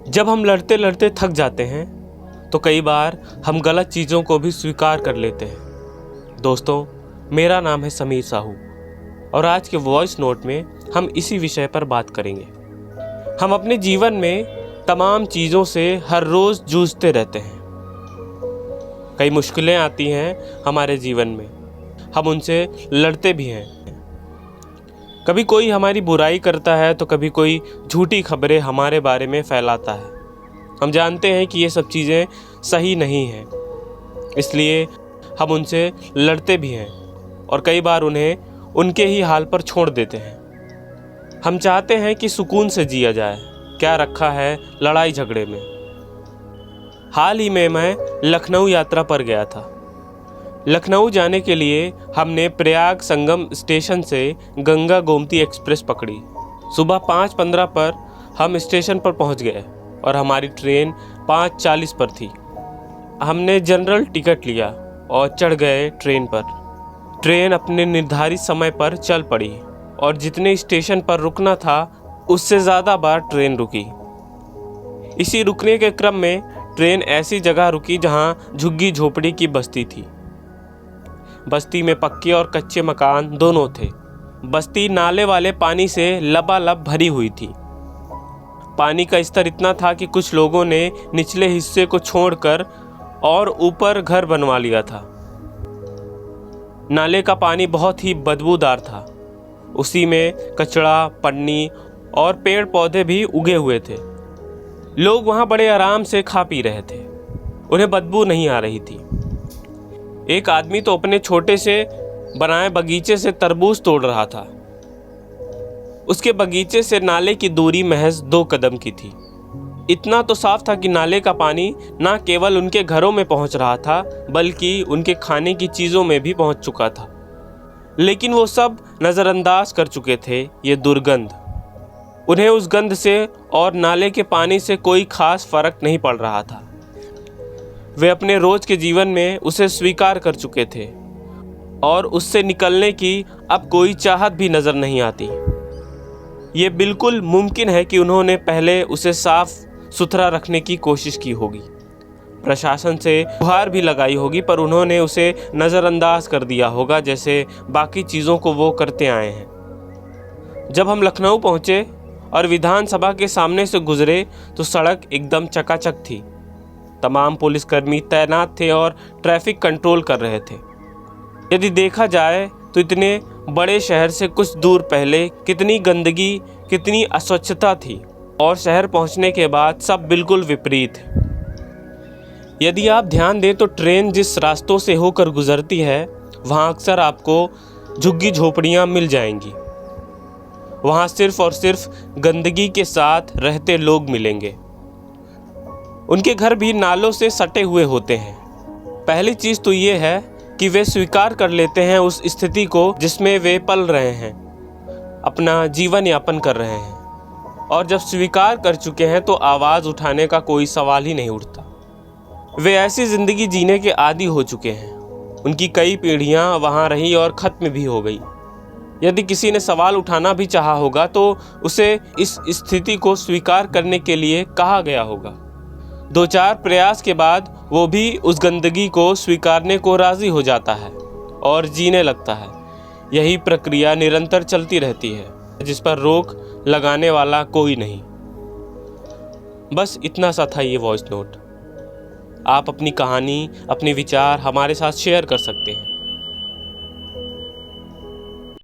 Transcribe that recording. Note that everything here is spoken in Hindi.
जब हम लड़ते लड़ते थक जाते हैं तो कई बार हम गलत चीज़ों को भी स्वीकार कर लेते हैं। दोस्तों, मेरा नाम है समीर साहू और आज के वॉइस नोट में हम इसी विषय पर बात करेंगे। हम अपने जीवन में तमाम चीज़ों से हर रोज़ जूझते रहते हैं। कई मुश्किलें आती हैं हमारे जीवन में, हम उनसे लड़ते भी हैं। कभी कोई हमारी बुराई करता है तो कभी कोई झूठी खबरें हमारे बारे में फैलाता है। हम जानते हैं कि ये सब चीज़ें सही नहीं हैं, इसलिए हम उनसे लड़ते भी हैं और कई बार उन्हें उनके ही हाल पर छोड़ देते हैं। हम चाहते हैं कि सुकून से जिया जाए, क्या रखा है लड़ाई झगड़े में। हाल ही में मैं लखनऊ यात्रा पर गया था। लखनऊ जाने के लिए हमने प्रयाग संगम स्टेशन से गंगा गोमती एक्सप्रेस पकड़ी। सुबह 5:15 पर हम स्टेशन पर पहुंच गए और हमारी ट्रेन 5:40 पर थी। हमने जनरल टिकट लिया और चढ़ गए ट्रेन पर। ट्रेन अपने निर्धारित समय पर चल पड़ी और जितने स्टेशन पर रुकना था उससे ज़्यादा बार ट्रेन रुकी। इसी रुकने के क्रम में ट्रेन ऐसी जगह रुकी जहां झुग्गी झोपड़ी की बस्ती थी। बस्ती में पक्के और कच्चे मकान दोनों थे। बस्ती नाले वाले पानी से लबालब भरी हुई थी। पानी का स्तर इतना था कि कुछ लोगों ने निचले हिस्से को छोड़कर और ऊपर घर बनवा लिया था। नाले का पानी बहुत ही बदबूदार था। उसी में कचड़ा, पन्नी और पेड़ पौधे भी उगे हुए थे। लोग वहां बड़े आराम से खा पी रहे थे, उन्हें बदबू नहीं आ रही थी। एक आदमी तो अपने छोटे से बनाए बगीचे से तरबूज तोड़ रहा था। उसके बगीचे से नाले की दूरी महज 2 कदम की थी। इतना तो साफ था कि नाले का पानी ना केवल उनके घरों में पहुंच रहा था बल्कि उनके खाने की चीज़ों में भी पहुंच चुका था। लेकिन वो सब नज़रअंदाज कर चुके थे ये दुर्गंध। उन्हें उस गंध से और नाले के पानी से कोई खास फर्क नहीं पड़ रहा था। वे अपने रोज के जीवन में उसे स्वीकार कर चुके थे और उससे निकलने की अब कोई चाहत भी नज़र नहीं आती। ये बिल्कुल मुमकिन है कि उन्होंने पहले उसे साफ सुथरा रखने की कोशिश की होगी, प्रशासन से गुहार भी लगाई होगी, पर उन्होंने उसे नज़रअंदाज कर दिया होगा जैसे बाकी चीज़ों को वो करते आए हैं। जब हम लखनऊ पहुँचे और विधानसभा के सामने से गुजरे तो सड़क एकदम चकाचक थी। तमाम पुलिसकर्मी तैनात थे और ट्रैफिक कंट्रोल कर रहे थे। यदि देखा जाए तो इतने बड़े शहर से कुछ दूर पहले कितनी गंदगी, कितनी अस्वच्छता थी और शहर पहुंचने के बाद सब बिल्कुल विपरीत है। यदि आप ध्यान दें तो ट्रेन जिस रास्तों से होकर गुजरती है वहां अक्सर आपको झुग्गी झोपड़ियां मिल जाएंगी। वहां सिर्फ और सिर्फ गंदगी के साथ रहते लोग मिलेंगे। उनके घर भी नालों से सटे हुए होते हैं। पहली चीज़ तो ये है कि वे स्वीकार कर लेते हैं उस स्थिति को जिसमें वे पल रहे हैं, अपना जीवन यापन कर रहे हैं। और जब स्वीकार कर चुके हैं तो आवाज़ उठाने का कोई सवाल ही नहीं उठता। वे ऐसी ज़िंदगी जीने के आदी हो चुके हैं। उनकी कई पीढ़ियां वहां रही और ख़त्म भी हो गई। यदि किसी ने सवाल उठाना भी चाहा होगा तो उसे इस स्थिति को स्वीकार करने के लिए कहा गया होगा। 2-4 प्रयास के बाद वो भी उस गंदगी को स्वीकारने को राज़ी हो जाता है और जीने लगता है। यही प्रक्रिया निरंतर चलती रहती है जिस पर रोक लगाने वाला कोई नहीं। बस इतना सा था ये वॉइस नोट। आप अपनी कहानी, अपने विचार हमारे साथ शेयर कर सकते हैं।